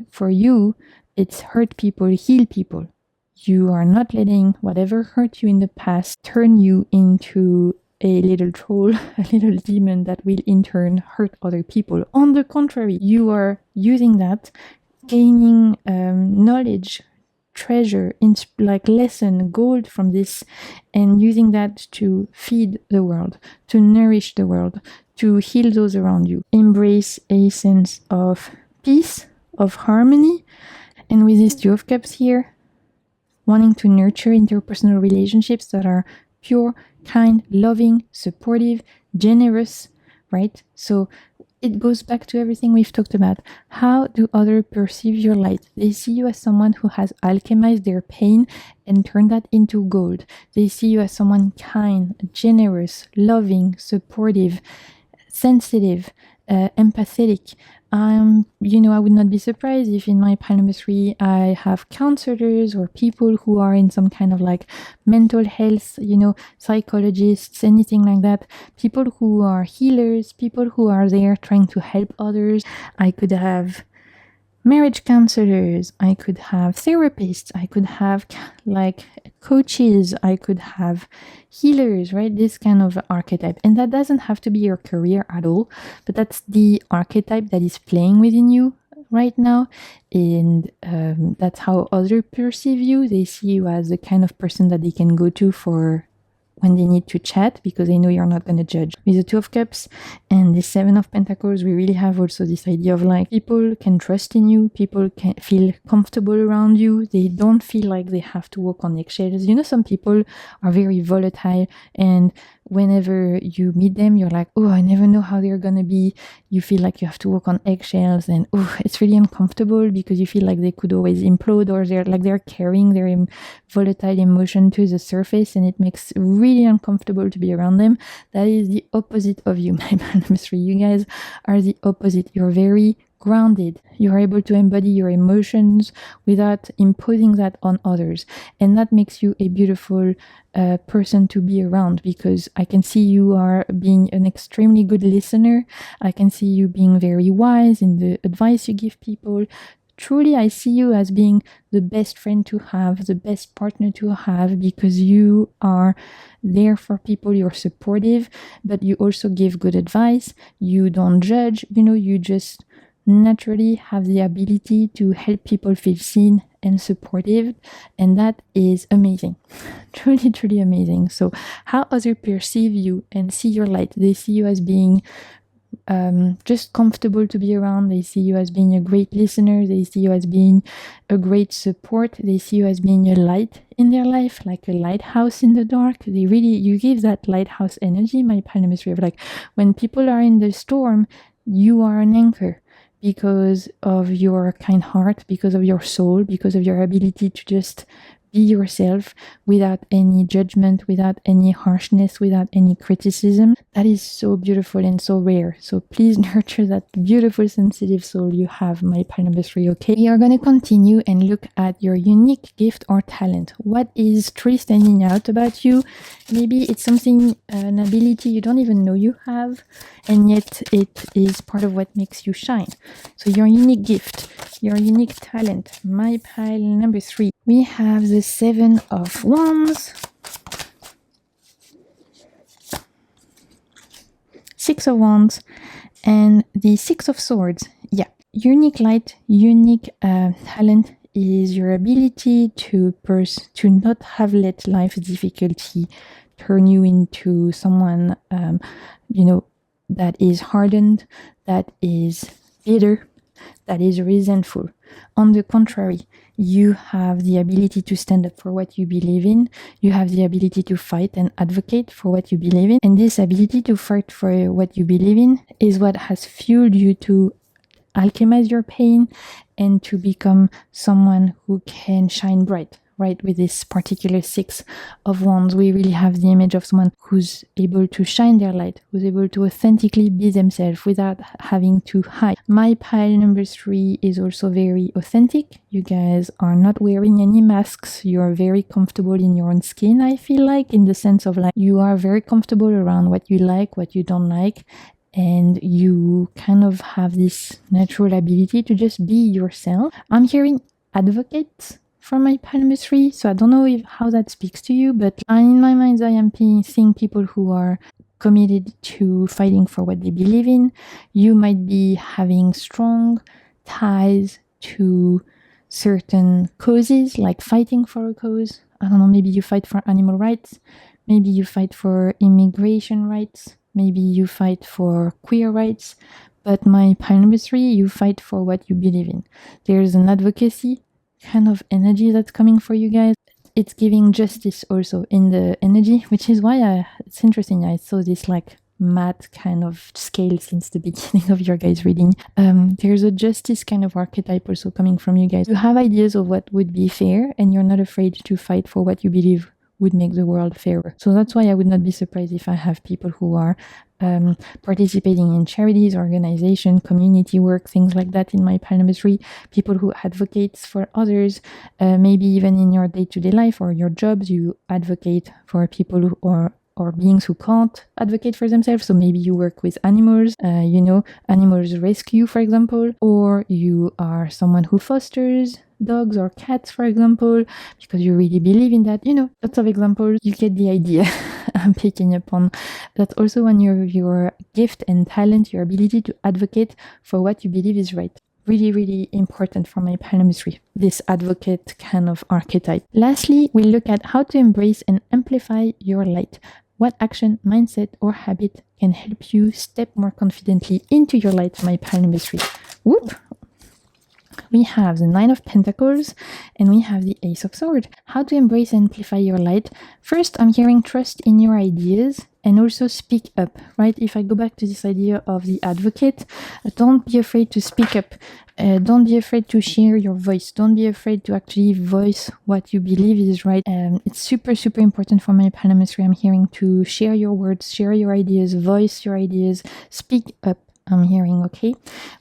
For you, it's hurt people, heal people. You are not letting whatever hurt you in the past turn you into a little troll, a little demon that will in turn hurt other people. On the contrary, you are using that, gaining knowledge, treasure, lesson, gold from this, and using that to feed the world, to nourish the world, to heal those around you. Embrace a sense of peace, of harmony. And with these 2 of Cups here, wanting to nurture interpersonal relationships that are pure, kind, loving, supportive, generous, right? So it goes back to everything we've talked about. How do others perceive your light? They see you as someone who has alchemized their pain and turned that into gold. They see you as someone kind, generous, loving, supportive, sensitive, empathetic. I would not be surprised if in my pile number 3 I have counselors or people who are in some kind of mental health, psychologists, anything like that. People who are healers, people who are there trying to help others. I could have marriage counselors, I could have therapists, I could have coaches, I could have healers, right? This kind of archetype. And that doesn't have to be your career at all, but that's the archetype that is playing within you right now. And that's how others perceive you. They see you as the kind of person that they can go to for when they need to chat because they know you're not going to judge. With the Two of Cups and the Seven of Pentacles, we really have also this idea of like people can trust in you, people can feel comfortable around you, they don't feel like they have to walk on eggshells. You know, some people are very volatile, and whenever you meet them, you're like, oh, I never know how they're gonna be. You feel like you have to walk on eggshells, and oh, it's really uncomfortable because you feel like they could always implode, or they're carrying their volatile emotion to the surface, and it makes really uncomfortable to be around them. That is the opposite of you, my number 3. You guys are the opposite. You're very grounded. You are able to embody your emotions without imposing that on others, and that makes you a beautiful person to be around, because I can see you are being an extremely good listener. I can see you being very wise in the advice you give people. Truly, I see you as being the best friend to have, the best partner to have, because you are there for people, you're supportive, but you also give good advice, you don't judge, you know, you just naturally have the ability to help people feel seen and supportive, and that is amazing. Truly, truly amazing. So how others perceive you and see your light, they see you as being just comfortable to be around. They see you as being a great listener. They see you as being a great support. They see you as being a light in their life, like a lighthouse in the dark. You give that lighthouse energy, my pile number 3, of like when people are in the storm, you are an anchor because of your kind heart, because of your soul, because of your ability to just be yourself without any judgment, without any harshness, without any criticism. That is so beautiful and so rare. So please nurture that beautiful, sensitive soul you have, my pile number 3, okay? We are going to continue and look at your unique gift or talent. What is truly standing out about you? Maybe it's something, an ability you don't even know you have, and yet it is part of what makes you shine. So your unique gift, your unique talent, my pile number 3. We have the 7 of Wands, 6 of Wands, and the 6 of Swords. Yeah, unique light, unique talent is your ability to not have let life's difficulty turn you into someone, that is hardened, that is bitter, that is resentful. On the contrary, you have the ability to stand up for what you believe in. You have the ability to fight and advocate for what you believe in. And this ability to fight for what you believe in is what has fueled you to alchemize your pain and to become someone who can shine bright. Right, with this particular 6 of Wands, we really have the image of someone who's able to shine their light, who's able to authentically be themselves without having to hide. My pile number 3 is also very authentic. You guys are not wearing any masks. You're very comfortable in your own skin, I feel like, in the sense of like you are very comfortable around what you like, what you don't like, and you kind of have this natural ability to just be yourself. I'm hearing advocate from my pile number 3, so I don't know how that speaks to you, but in my mind I am seeing people who are committed to fighting for what they believe in. You might be having strong ties to certain causes, like fighting for a cause. I don't know, maybe you fight for animal rights, maybe you fight for immigration rights, maybe you fight for queer rights, but my pile number 3, you fight for what you believe in. There's an advocacy kind of energy that's coming for you guys. It's giving justice also in the energy, which is why it's interesting. I saw this like matte kind of scale since the beginning of your guys' reading. There's a justice kind of archetype also coming from you guys. You have ideas of what would be fair, and you're not afraid to fight for what you believe would make the world fairer. So that's why I would not be surprised if I have people who are participating in charities, organization, community work, things like that in my pile number 3. People who advocates for others, maybe even in your day-to-day life or your jobs, you advocate for people who are or beings who can't advocate for themselves. So maybe you work with animals, animals rescue, for example, or you are someone who fosters dogs or cats, for example, because you really believe in that. Lots of examples. You get the idea. I'm picking up on. That's also when your gift and talent, your ability to advocate for what you believe is right. Really, really important for my pile number 3, this advocate kind of archetype. Lastly, we'll look at how to embrace and amplify your light. What action, mindset, or habit can help you step more confidently into your light, my pile number 3. Whoop! We have the Nine of Pentacles and we have the Ace of Swords. How to embrace and amplify your light. First, I'm hearing trust in your ideas and also speak up, right? If I go back to this idea of the advocate, don't be afraid to speak up. Don't be afraid to share your voice. Don't be afraid to actually voice what you believe is right. It's super, super important for my pile number 3. I'm hearing to share your words, share your ideas, voice your ideas, speak up. I'm hearing, okay?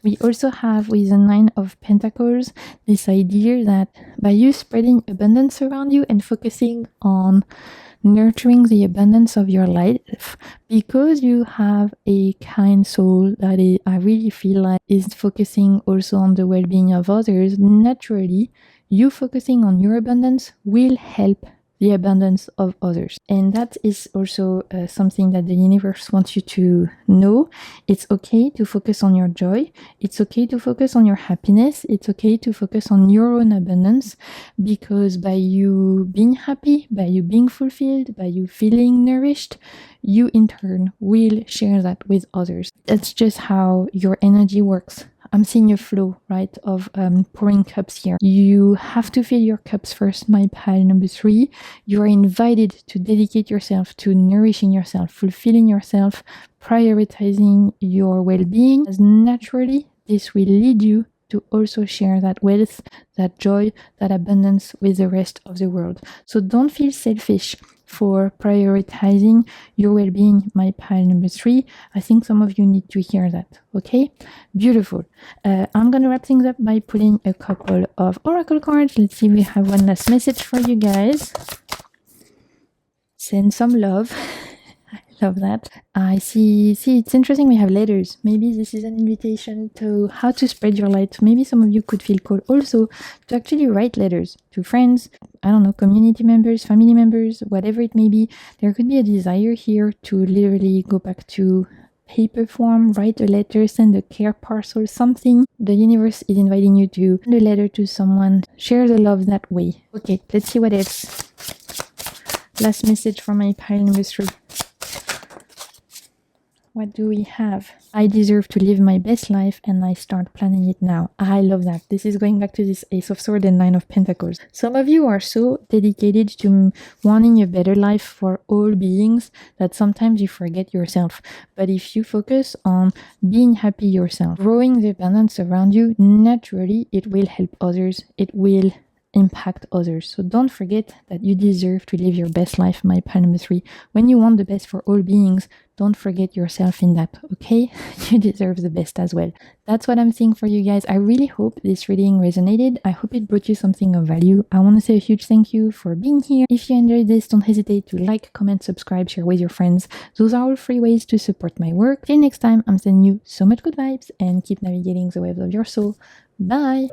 We also have with the Nine of Pentacles this idea that by you spreading abundance around you and focusing on nurturing the abundance of your life, because you have a kind soul that I really feel like is focusing also on the well-being of others, naturally, you focusing on your abundance will help the abundance of others. And that is also something that the universe wants you to know. It's okay to focus on your joy. It's okay to focus on your happiness. It's okay to focus on your own abundance, because by you being happy, by you being fulfilled, by you feeling nourished, you in turn will share that with others. That's just how your energy works. I'm seeing a flow, right, of pouring cups here. You have to fill your cups first, my pile number 3. You are invited to dedicate yourself to nourishing yourself, fulfilling yourself, prioritizing your well-being, as naturally this will lead you to also share that wealth, that joy, that abundance with the rest of the world. So don't feel selfish for prioritizing your well-being, my pile number 3. I think some of you need to hear that, okay? Beautiful. I'm going to wrap things up by pulling a couple of oracle cards. Let's see, we have one last message for you guys. Send some love. Love that. I see, it's interesting we have letters. Maybe this is an invitation to how to spread your light. Maybe some of you could feel called also to actually write letters to friends, I don't know, community members, family members, whatever it may be. There could be a desire here to literally go back to paper form, write a letter, send a care parcel, something. The universe is inviting you to send a letter to someone, share the love that way. Okay, let's see what else. Last message from my pile number 3. What do we have? I deserve to live my best life and I start planning it now. I love that. This is going back to this Ace of Swords and Nine of Pentacles. Some of you are so dedicated to wanting a better life for all beings that sometimes you forget yourself. But if you focus on being happy yourself, growing the abundance around you, naturally it will help others. It will impact others. So don't forget that you deserve to live your best life, my pile number 3. When you want the best for all beings, don't forget yourself in that, okay? You deserve the best as well. That's what I'm seeing for you guys. I really hope this reading resonated. I hope it brought you something of value. I want to say a huge thank you for being here. If you enjoyed this, don't hesitate to like, comment, subscribe, share with your friends. Those are all free ways to support my work. Till next time, I'm sending you so much good vibes and keep navigating the waves of your soul. Bye!